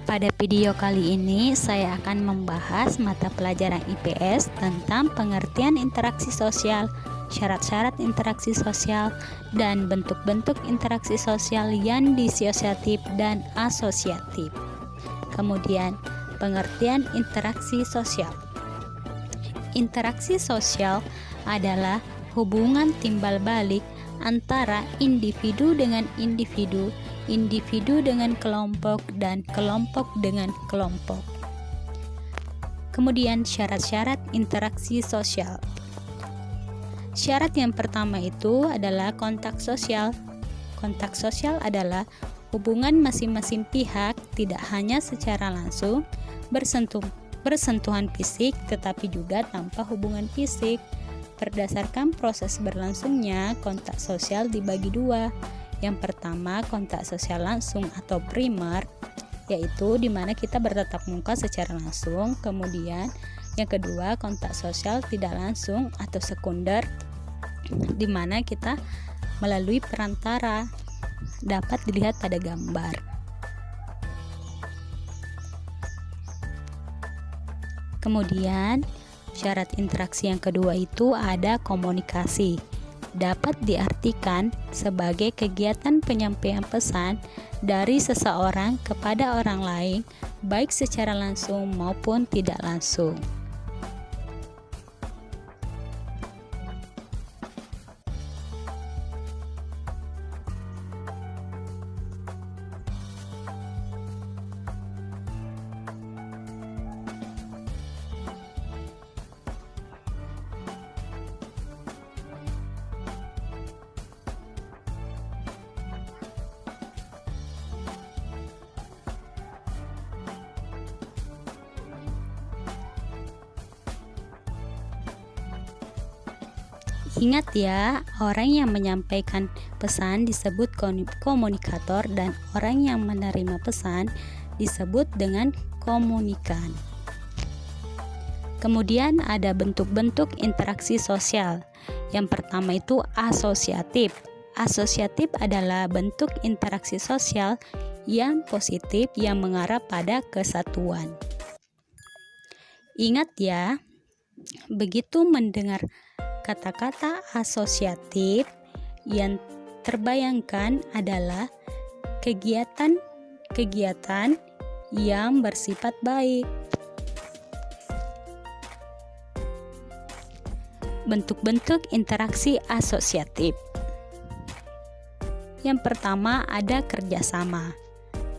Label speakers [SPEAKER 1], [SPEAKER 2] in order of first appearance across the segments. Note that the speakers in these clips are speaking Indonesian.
[SPEAKER 1] Pada video kali ini saya akan membahas mata pelajaran IPS tentang pengertian interaksi sosial, syarat-syarat interaksi sosial, dan bentuk-bentuk interaksi sosial yang disosiatif dan asosiatif. Kemudian, pengertian interaksi sosial. Interaksi sosial adalah hubungan timbal balik antara individu dengan individu, individu dengan kelompok, dan kelompok dengan kelompok. Kemudian syarat-syarat interaksi sosial. Syarat yang pertama itu adalah kontak sosial. Kontak sosial adalah hubungan masing-masing pihak tidak hanya secara langsung bersentuhan fisik tetapi juga tanpa hubungan fisik. Berdasarkan proses berlangsungnya, kontak sosial dibagi dua. Yang pertama, kontak sosial langsung atau primer, yaitu di mana kita bertatap muka secara langsung. Kemudian, yang kedua, kontak sosial tidak langsung atau sekunder, di mana kita melalui perantara, dapat dilihat pada gambar. Kemudian, syarat interaksi yang kedua itu ada komunikasi. Dapat diartikan sebagai kegiatan penyampaian pesan dari seseorang kepada orang lain, baik secara langsung maupun tidak langsung. Ingat ya, orang yang menyampaikan pesan disebut komunikator dan orang yang menerima pesan disebut dengan komunikan. Kemudian ada bentuk-bentuk interaksi sosial. Yang pertama itu asosiatif. Asosiatif adalah bentuk interaksi sosial yang positif yang mengarah pada kesatuan. Ingat ya, begitu mendengar kata-kata asosiatif, yang terbayangkan adalah kegiatan-kegiatan yang bersifat baik. Bentuk-bentuk interaksi asosiatif. Yang pertama ada kerjasama.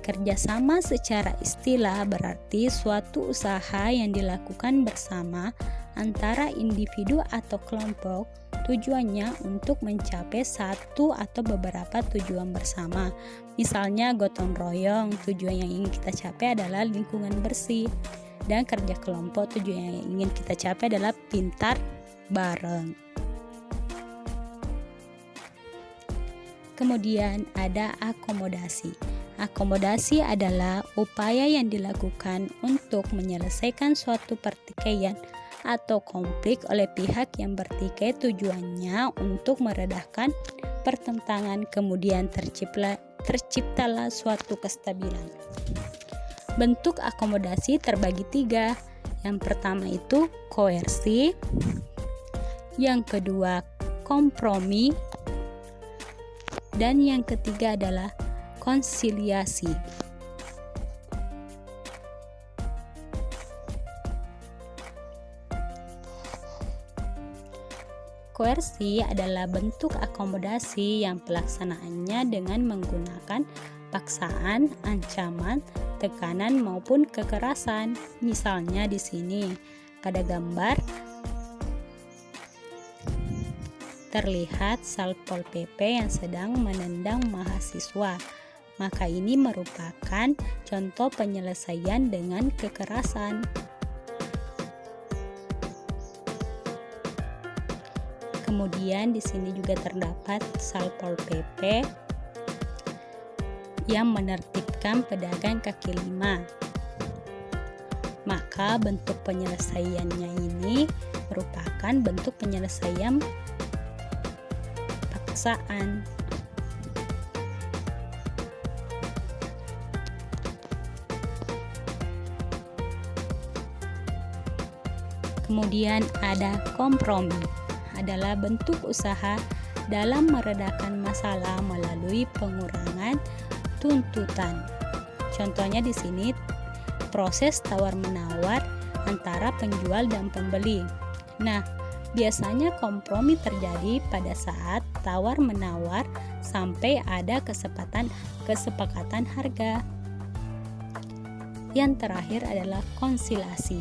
[SPEAKER 1] Kerjasama secara istilah berarti suatu usaha yang dilakukan bersama antara individu atau kelompok, tujuannya untuk mencapai satu atau beberapa tujuan bersama. Misalnya gotong royong, tujuan yang ingin kita capai adalah lingkungan bersih, dan kerja kelompok, tujuan yang ingin kita capai adalah pintar bareng. Kemudian ada akomodasi. Akomodasi adalah upaya yang dilakukan untuk menyelesaikan suatu pertikaian atau konflik oleh pihak yang bertikai, tujuannya untuk meredahkan pertentangan, kemudian terciptalah suatu kestabilan. Bentuk akomodasi terbagi tiga. Yang pertama itu koersi, yang kedua kompromi, dan yang ketiga adalah konsiliasi. Koersi adalah bentuk akomodasi yang pelaksanaannya dengan menggunakan paksaan, ancaman, tekanan maupun kekerasan. Misalnya di sini pada gambar terlihat Satpol PP yang sedang menendang mahasiswa. Maka ini merupakan contoh penyelesaian dengan kekerasan. Kemudian di sini juga terdapat Satpol PP yang menertibkan pedagang kaki lima. Maka bentuk penyelesaiannya ini merupakan bentuk penyelesaian paksaan. Kemudian ada kompromi, adalah bentuk usaha dalam meredakan masalah melalui pengurangan tuntutan. Contohnya di sini proses tawar-menawar antara penjual dan pembeli. Nah, biasanya kompromi terjadi pada saat tawar-menawar sampai ada kesepakatan harga. Yang terakhir adalah konsilasi,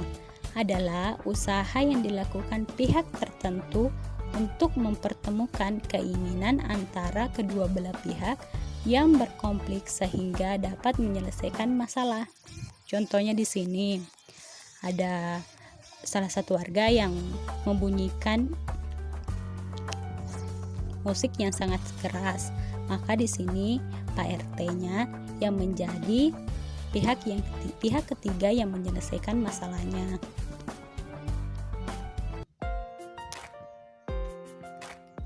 [SPEAKER 1] adalah usaha yang dilakukan pihak tertentu untuk mempertemukan keinginan antara kedua belah pihak yang berkonflik sehingga dapat menyelesaikan masalah. Contohnya di sini ada salah satu warga yang membunyikan musik yang sangat keras, maka di sini Pak RT-nya yang menjadi pihak ketiga yang menyelesaikan masalahnya.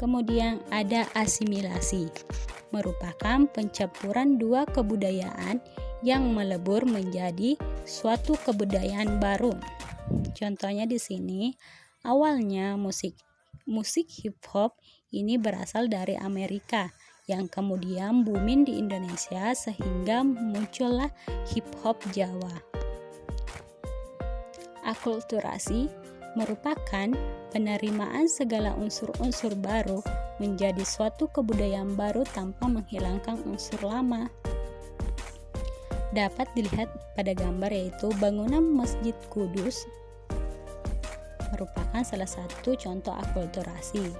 [SPEAKER 1] Kemudian ada asimilasi, merupakan pencampuran dua kebudayaan yang melebur menjadi suatu kebudayaan baru. Contohnya di sini, awalnya musik hip hop ini berasal dari Amerika yang kemudian booming di Indonesia sehingga muncullah hip hop Jawa. Akulturasi merupakan penerimaan segala unsur-unsur baru menjadi suatu kebudayaan baru tanpa menghilangkan unsur lama. Dapat dilihat pada gambar yaitu bangunan Masjid Qudus merupakan salah satu contoh akulturasi.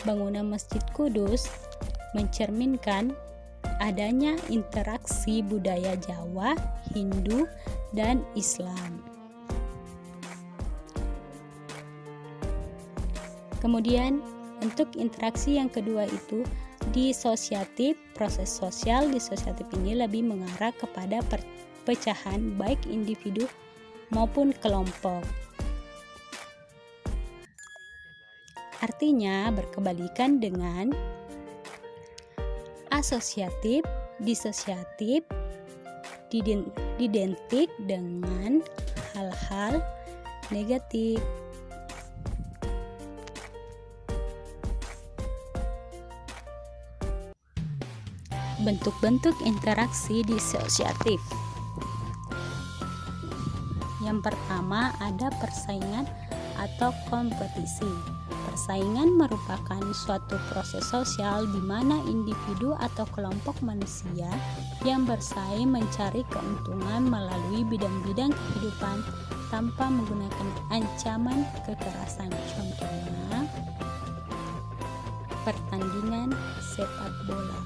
[SPEAKER 1] Bangunan Masjid Qudus mencerminkan adanya interaksi budaya Jawa, Hindu, dan Islam. Kemudian untuk interaksi yang kedua itu disosiatif. Proses sosial disosiatif ini lebih mengarah kepada perpecahan baik individu maupun kelompok. Artinya berkebalikan dengan asosiatif. Disosiatif identik dengan hal-hal negatif. Bentuk-bentuk interaksi disosiatif. Yang pertama ada persaingan atau kompetisi. Persaingan merupakan suatu proses sosial di mana individu atau kelompok manusia yang bersaing mencari keuntungan melalui bidang-bidang kehidupan tanpa menggunakan ancaman kekerasan. Contohnya pertandingan sepak bola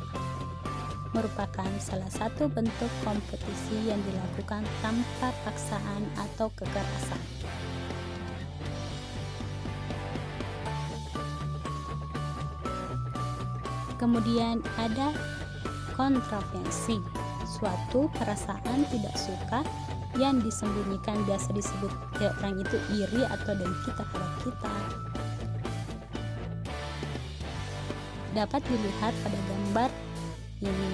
[SPEAKER 1] merupakan salah satu bentuk kompetisi yang dilakukan tanpa paksaan atau kekerasan. Kemudian ada kontroversi, suatu perasaan tidak suka yang disembunyikan, biasa disebut orang itu iri atau dengki terhadap kita. Dapat dilihat pada gambar ini.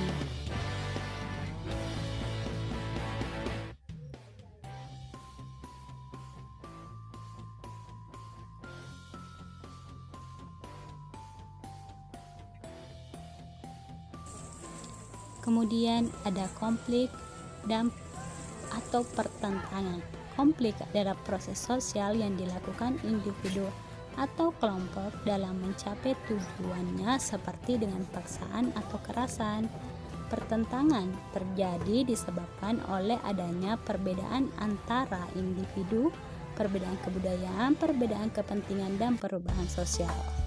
[SPEAKER 1] Kemudian ada konflik dan atau pertentangan. Konflik adalah proses sosial yang dilakukan individu atau kelompok dalam mencapai tujuannya seperti dengan paksaan atau kekerasan. Pertentangan terjadi disebabkan oleh adanya perbedaan antara individu, perbedaan kebudayaan, perbedaan kepentingan, dan perubahan sosial.